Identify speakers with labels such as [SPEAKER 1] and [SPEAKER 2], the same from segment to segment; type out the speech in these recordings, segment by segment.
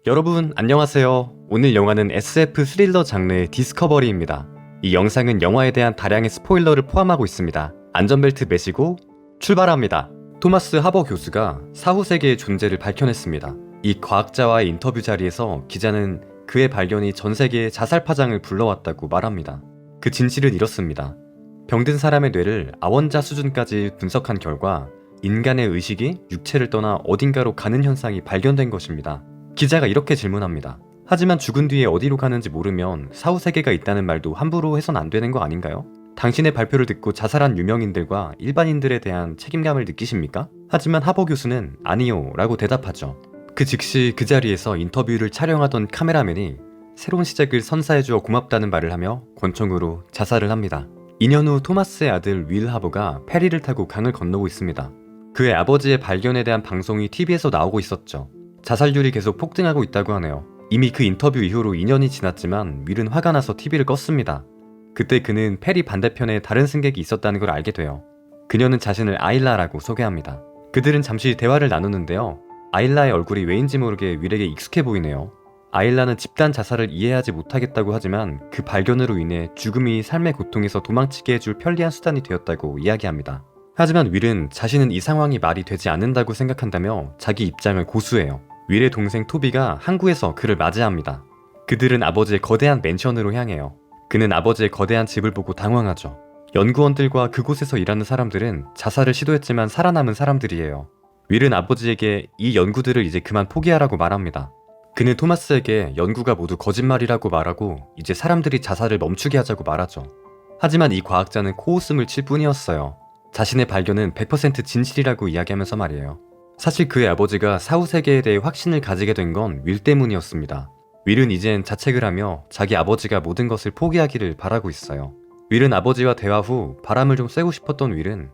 [SPEAKER 1] 여러분 안녕하세요. 오늘 영화는 SF 스릴러 장르의 디스커버리입니다. 이 영상은 영화에 대한 다량의 스포일러를 포함하고 있습니다. 안전벨트 매시고 출발합니다. 토마스 하버 교수가 사후세계의 존재를 밝혀냈습니다. 이 과학자와의 인터뷰 자리에서 기자는 그의 발견이 전 세계에 자살 파장을 불러왔다고 말합니다. 그 진실은 이렇습니다. 병든 사람의 뇌를 아원자 수준까지 분석한 결과 인간의 의식이 육체를 떠나 어딘가로 가는 현상이 발견된 것입니다. 기자가 이렇게 질문합니다. 하지만 죽은 뒤에 어디로 가는지 모르면 사후세계가 있다는 말도 함부로 해선 안 되는 거 아닌가요? 당신의 발표를 듣고 자살한 유명인들과 일반인들에 대한 책임감을 느끼십니까? 하지만 하버 교수는 아니요 라고 대답하죠. 그 즉시 그 자리에서 인터뷰를 촬영하던 카메라맨이 새로운 시작을 선사해주어 고맙다는 말을 하며 권총으로 자살을 합니다. 2년 후 토마스의 아들 윌 하버가 페리를 타고 강을 건너고 있습니다. 그의 아버지의 발견에 대한 방송이 TV에서 나오고 있었죠. 자살률이 계속 폭등하고 있다고 하네요. 이미 그 인터뷰 이후로 2년이 지났지만 윌은 화가 나서 TV를 껐습니다. 그때 그는 페리 반대편에 다른 승객이 있었다는 걸 알게 돼요. 그녀는 자신을 아일라라고 소개합니다. 그들은 잠시 대화를 나누는데요. 아일라의 얼굴이 왜인지 모르게 윌에게 익숙해 보이네요. 아일라는 집단 자살을 이해하지 못하겠다고 하지만 그 발견으로 인해 죽음이 삶의 고통에서 도망치게 해줄 편리한 수단이 되었다고 이야기합니다. 하지만 윌은 자신은 이 상황이 말이 되지 않는다고 생각한다며 자기 입장을 고수해요. 윌의 동생 토비가 항구에서 그를 맞이합니다. 그들은 아버지의 거대한 맨션으로 향해요. 그는 아버지의 거대한 집을 보고 당황하죠. 연구원들과 그곳에서 일하는 사람들은 자살을 시도했지만 살아남은 사람들이에요. 윌은 아버지에게 이 연구들을 이제 그만 포기하라고 말합니다. 그는 토마스에게 연구가 모두 거짓말이라고 말하고 이제 사람들이 자살을 멈추게 하자고 말하죠. 하지만 이 과학자는 코웃음을 칠 뿐이었어요. 자신의 발견은 100% 진실이라고 이야기하면서 말이에요. 사실 그의 아버지가 사후세계에 대해 확신을 가지게 된 건 윌 때문이었습니다. 윌은 이젠 자책을 하며 자기 아버지가 모든 것을 포기하기를 바라고 있어요. 윌은 아버지와 대화 후 바람을 좀 쐬고 싶었던 윌은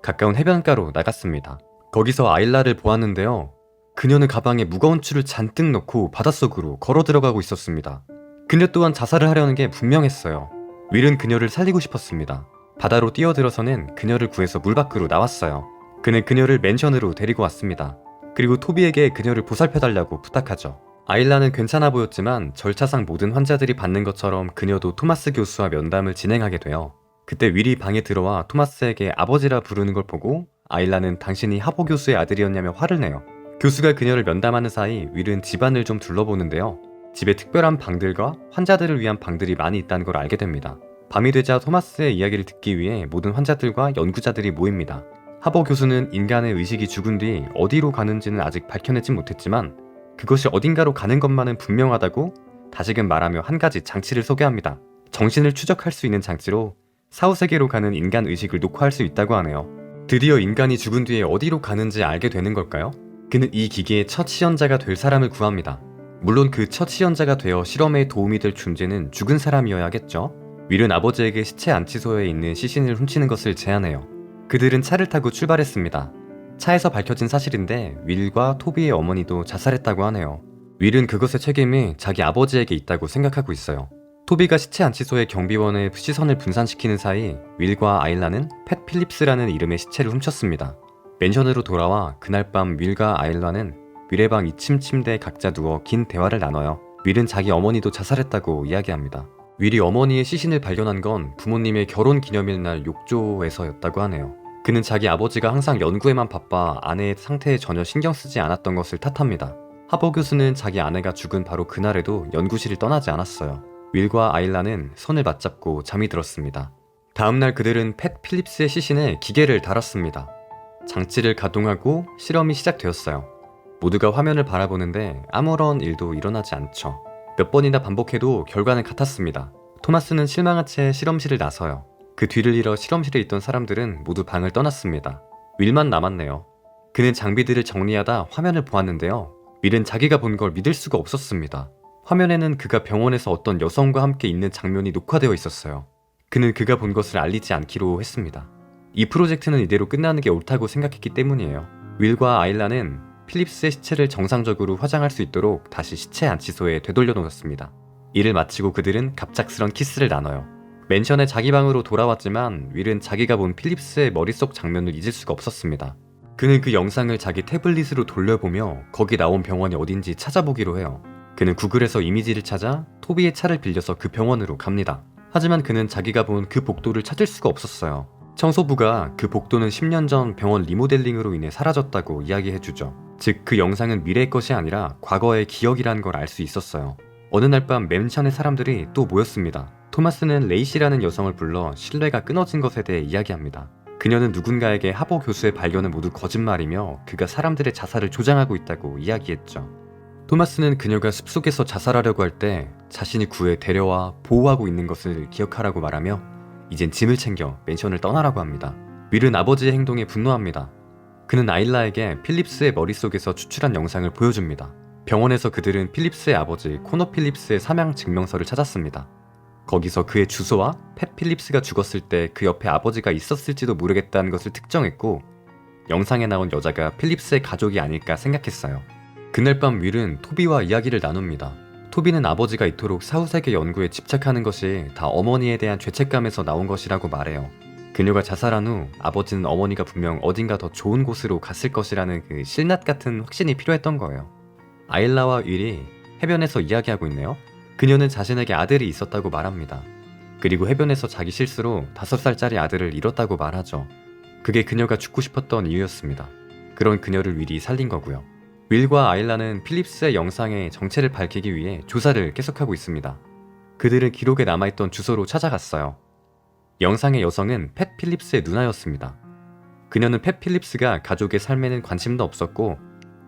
[SPEAKER 1] 가까운 해변가로 나갔습니다. 거기서 아일라를 보았는데요. 그녀는 가방에 무거운 추를 잔뜩 넣고 바닷속으로 걸어 들어가고 있었습니다. 그녀 또한 자살을 하려는 게 분명했어요. 윌은 그녀를 살리고 싶었습니다. 바다로 뛰어들어서는 그녀를 구해서 물 밖으로 나왔어요. 그는 그녀를 맨션으로 데리고 왔습니다. 그리고 토비에게 그녀를 보살펴달라고 부탁하죠. 아일라는 괜찮아 보였지만 절차상 모든 환자들이 받는 것처럼 그녀도 토마스 교수와 면담을 진행하게 돼요. 그때 윌이 방에 들어와 토마스에게 아버지라 부르는 걸 보고 아일라는 당신이 하버 교수의 아들이었냐며 화를 내요. 교수가 그녀를 면담하는 사이 윌은 집안을 좀 둘러보는데요. 집에 특별한 방들과 환자들을 위한 방들이 많이 있다는 걸 알게 됩니다. 밤이 되자 토마스의 이야기를 듣기 위해 모든 환자들과 연구자들이 모입니다. 하버 교수는 인간의 의식이 죽은 뒤 어디로 가는지는 아직 밝혀내진 못했지만 그것이 어딘가로 가는 것만은 분명하다고 다시금 말하며 한 가지 장치를 소개합니다. 정신을 추적할 수 있는 장치로 사후세계로 가는 인간 의식을 녹화할 수 있다고 하네요. 드디어 인간이 죽은 뒤에 어디로 가는지 알게 되는 걸까요? 그는 이 기계의 첫 시연자가 될 사람을 구합니다. 물론 그 첫 시연자가 되어 실험에 도움이 될 존재는 죽은 사람이어야겠죠. 윌은 아버지에게 시체 안치소에 있는 시신을 훔치는 것을 제안해요. 그들은 차를 타고 출발했습니다. 차에서 밝혀진 사실인데 윌과 토비의 어머니도 자살했다고 하네요. 윌은 그것의 책임이 자기 아버지에게 있다고 생각하고 있어요. 토비가 시체 안치소의 경비원의 시선을 분산시키는 사이 윌과 아일라는 팻 필립스라는 이름의 시체를 훔쳤습니다. 맨션으로 돌아와 그날 밤 윌과 아일라는 윌의 방 2층 침대에 각자 누워 긴 대화를 나눠요. 윌은 자기 어머니도 자살했다고 이야기합니다. 윌이 어머니의 시신을 발견한 건 부모님의 결혼 기념일 날 욕조에서였다고 하네요. 그는 자기 아버지가 항상 연구에만 바빠 아내의 상태에 전혀 신경 쓰지 않았던 것을 탓합니다. 하버 교수는 자기 아내가 죽은 바로 그날에도 연구실을 떠나지 않았어요. 윌과 아일라는 손을 맞잡고 잠이 들었습니다. 다음날 그들은 팻 필립스의 시신에 기계를 달았습니다. 장치를 가동하고 실험이 시작되었어요. 모두가 화면을 바라보는데 아무런 일도 일어나지 않죠. 몇 번이나 반복해도 결과는 같았습니다. 토마스는 실망한 채 실험실을 나서요. 그 뒤를 잃어 실험실에 있던 사람들은 모두 방을 떠났습니다. 윌만 남았네요. 그는 장비들을 정리하다 화면을 보았는데요. 윌은 자기가 본 걸 믿을 수가 없었습니다. 화면에는 그가 병원에서 어떤 여성과 함께 있는 장면이 녹화되어 있었어요. 그는 그가 본 것을 알리지 않기로 했습니다. 이 프로젝트는 이대로 끝나는 게 옳다고 생각했기 때문이에요. 윌과 아일라는 필립스의 시체를 정상적으로 화장할 수 있도록 다시 시체 안치소에 되돌려 놓았습니다. 일을 마치고 그들은 갑작스런 키스를 나눠요. 맨션에 자기 방으로 돌아왔지만 윌은 자기가 본 필립스의 머릿속 장면을 잊을 수가 없었습니다. 그는 그 영상을 자기 태블릿으로 돌려보며 거기 나온 병원이 어딘지 찾아보기로 해요. 그는 구글에서 이미지를 찾아 토비의 차를 빌려서 그 병원으로 갑니다. 하지만 그는 자기가 본 그 복도를 찾을 수가 없었어요. 청소부가 그 복도는 10년 전 병원 리모델링으로 인해 사라졌다고 이야기해주죠. 즉 그 영상은 미래의 것이 아니라 과거의 기억이라는 걸 알 수 있었어요. 어느 날 밤 맨션의 사람들이 또 모였습니다. 토마스는 레이시라는 여성을 불러 신뢰가 끊어진 것에 대해 이야기합니다. 그녀는 누군가에게 하버 교수의 발견은 모두 거짓말이며 그가 사람들의 자살을 조장하고 있다고 이야기했죠. 토마스는 그녀가 숲속에서 자살하려고 할 때 자신이 구해 데려와 보호하고 있는 것을 기억하라고 말하며 이젠 짐을 챙겨 맨션을 떠나라고 합니다. 윌은 아버지의 행동에 분노합니다. 그는 아일라에게 필립스의 머릿속에서 추출한 영상을 보여줍니다. 병원에서 그들은 필립스의 아버지 코너 필립스의 사망 증명서를 찾았습니다. 거기서 그의 주소와 팻 필립스가 죽었을 때 그 옆에 아버지가 있었을지도 모르겠다는 것을 특정했고 영상에 나온 여자가 필립스의 가족이 아닐까 생각했어요. 그날 밤 윌은 토비와 이야기를 나눕니다. 토비는 아버지가 이토록 사후세계 연구에 집착하는 것이 다 어머니에 대한 죄책감에서 나온 것이라고 말해요. 그녀가 자살한 후 아버지는 어머니가 분명 어딘가 더 좋은 곳으로 갔을 것이라는 그 실낱 같은 확신이 필요했던 거예요. 아일라와 윌이 해변에서 이야기하고 있네요. 그녀는 자신에게 아들이 있었다고 말합니다. 그리고 해변에서 자기 실수로 5살짜리 아들을 잃었다고 말하죠. 그게 그녀가 죽고 싶었던 이유였습니다. 그런 그녀를 윌이 살린 거고요. 윌과 아일라는 필립스의 영상의 정체를 밝히기 위해 조사를 계속하고 있습니다. 그들은 기록에 남아있던 주소로 찾아갔어요. 영상의 여성은 팻 필립스의 누나였습니다. 그녀는 팻 필립스가 가족의 삶에는 관심도 없었고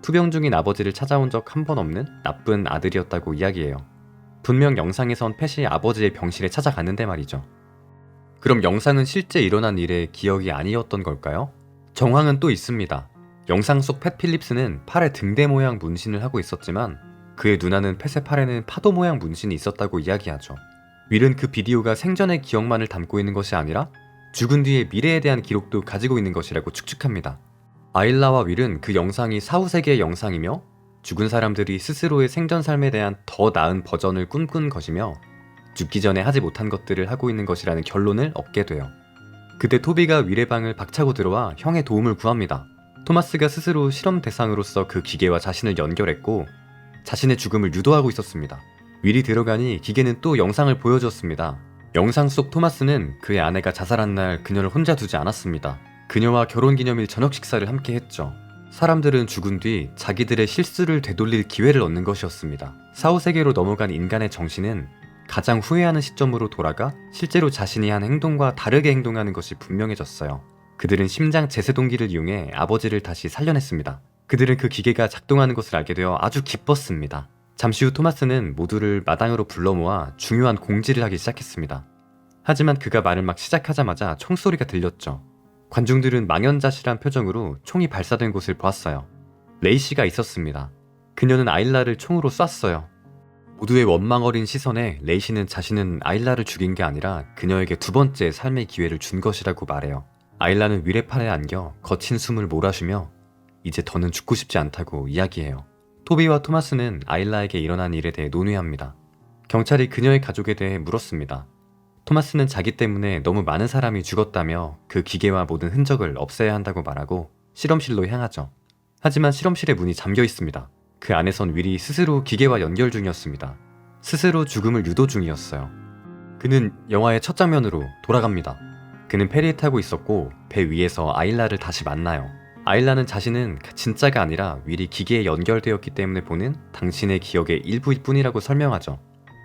[SPEAKER 1] 투병 중인 아버지를 찾아온 적 한 번 없는 나쁜 아들이었다고 이야기해요. 분명 영상에선 팻이 아버지의 병실에 찾아갔는데 말이죠. 그럼 영상은 실제 일어난 일의 기억이 아니었던 걸까요? 정황은 또 있습니다. 영상 속 팻 필립스는 팔에 등대 모양 문신을 하고 있었지만 그의 누나는 팻의 팔에는 파도 모양 문신이 있었다고 이야기하죠. 윌은 그 비디오가 생전의 기억만을 담고 있는 것이 아니라 죽은 뒤의 미래에 대한 기록도 가지고 있는 것이라고 추측합니다. 아일라와 윌은 그 영상이 사후세계의 영상이며 죽은 사람들이 스스로의 생전 삶에 대한 더 나은 버전을 꿈꾼 것이며 죽기 전에 하지 못한 것들을 하고 있는 것이라는 결론을 얻게 돼요. 그때 토비가 윌의 방을 박차고 들어와 형의 도움을 구합니다. 토마스가 스스로 실험 대상으로서 그 기계와 자신을 연결했고 자신의 죽음을 유도하고 있었습니다. 윌이 들어가니 기계는 또 영상을 보여줬습니다. 영상 속 토마스는 그의 아내가 자살한 날 그녀를 혼자 두지 않았습니다. 그녀와 결혼기념일 저녁 식사를 함께 했죠. 사람들은 죽은 뒤 자기들의 실수를 되돌릴 기회를 얻는 것이었습니다. 사후세계로 넘어간 인간의 정신은 가장 후회하는 시점으로 돌아가 실제로 자신이 한 행동과 다르게 행동하는 것이 분명해졌어요. 그들은 심장 제세동기를 이용해 아버지를 다시 살려냈습니다. 그들은 그 기계가 작동하는 것을 알게 되어 아주 기뻤습니다. 잠시 후 토마스는 모두를 마당으로 불러 모아 중요한 공지를 하기 시작했습니다. 하지만 그가 말을 막 시작하자마자 총소리가 들렸죠. 관중들은 망연자실한 표정으로 총이 발사된 곳을 보았어요. 레이시가 있었습니다. 그녀는 아일라를 총으로 쐈어요. 모두의 원망 어린 시선에 레이시는 자신은 아일라를 죽인 게 아니라 그녀에게 두 번째 삶의 기회를 준 것이라고 말해요. 아일라는 윌의 팔에 안겨 거친 숨을 몰아쉬며 이제 더는 죽고 싶지 않다고 이야기해요. 토비와 토마스는 아일라에게 일어난 일에 대해 논의합니다. 경찰이 그녀의 가족에 대해 물었습니다. 토마스는 자기 때문에 너무 많은 사람이 죽었다며 그 기계와 모든 흔적을 없애야 한다고 말하고 실험실로 향하죠. 하지만 실험실의 문이 잠겨 있습니다. 그 안에선 윌이 스스로 기계와 연결 중이었습니다. 스스로 죽음을 유도 중이었어요. 그는 영화의 첫 장면으로 돌아갑니다. 그는 페리에 타고 있었고 배 위에서 아일라를 다시 만나요. 아일라는 자신은 진짜가 아니라 윌이 기계에 연결되었기 때문에 보는 당신의 기억의 일부일 뿐이라고 설명하죠.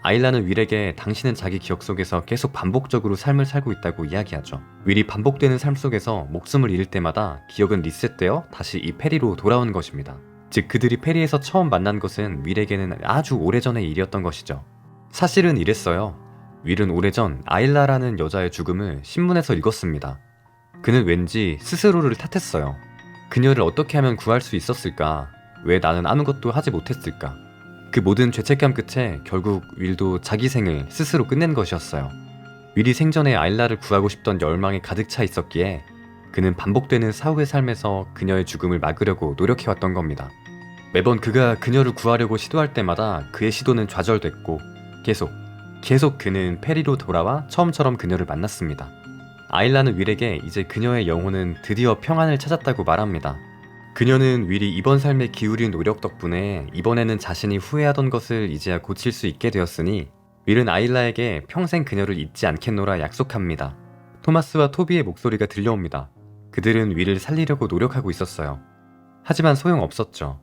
[SPEAKER 1] 아일라는 윌에게 당신은 자기 기억 속에서 계속 반복적으로 삶을 살고 있다고 이야기하죠. 윌이 반복되는 삶 속에서 목숨을 잃을 때마다 기억은 리셋되어 다시 이 페리로 돌아오는 것입니다. 즉 그들이 페리에서 처음 만난 것은 윌에게는 아주 오래전의 일이었던 것이죠. 사실은 이랬어요. 윌은 오래전 아일라라는 여자의 죽음을 신문에서 읽었습니다. 그는 왠지 스스로를 탓했어요. 그녀를 어떻게 하면 구할 수 있었을까? 왜 나는 아무것도 하지 못했을까? 그 모든 죄책감 끝에 결국 윌도 자기 생을 스스로 끝낸 것이었어요. 윌이 생전에 아일라를 구하고 싶던 열망에 가득 차 있었기에 그는 반복되는 사후의 삶에서 그녀의 죽음을 막으려고 노력해왔던 겁니다. 매번 그가 그녀를 구하려고 시도할 때마다 그의 시도는 좌절됐고 계속 그는 페리로 돌아와 처음처럼 그녀를 만났습니다. 아일라는 윌에게 이제 그녀의 영혼은 드디어 평안을 찾았다고 말합니다. 그녀는 윌이 이번 삶에 기울인 노력 덕분에 이번에는 자신이 후회하던 것을 이제야 고칠 수 있게 되었으니 윌은 아일라에게 평생 그녀를 잊지 않겠노라 약속합니다. 토마스와 토비의 목소리가 들려옵니다. 그들은 윌을 살리려고 노력하고 있었어요. 하지만 소용없었죠.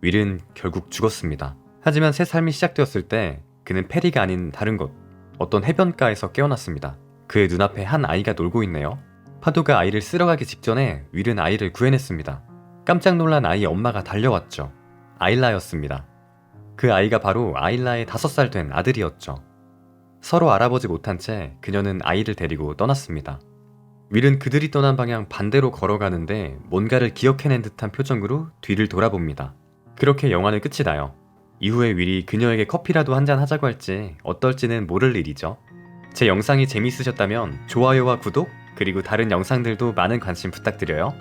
[SPEAKER 1] 윌은 결국 죽었습니다. 하지만 새 삶이 시작되었을 때 그는 페리가 아닌 다른 곳, 어떤 해변가에서 깨어났습니다. 그의 눈앞에 한 아이가 놀고 있네요. 파도가 아이를 쓸어가기 직전에 윌은 아이를 구해냈습니다. 깜짝 놀란 아이의 엄마가 달려왔죠. 아일라였습니다. 그 아이가 바로 아일라의 5살 된 아들이었죠. 서로 알아보지 못한 채 그녀는 아이를 데리고 떠났습니다. 윌은 그들이 떠난 방향 반대로 걸어가는데 뭔가를 기억해낸 듯한 표정으로 뒤를 돌아봅니다. 그렇게 영화는 끝이 나요. 이후에 윌이 그녀에게 커피라도 한잔 하자고 할지 어떨지는 모를 일이죠. 제 영상이 재미있으셨다면 좋아요와 구독, 그리고 다른 영상들도 많은 관심 부탁드려요.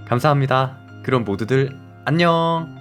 [SPEAKER 1] 감사합니다. 그럼 모두들 안녕!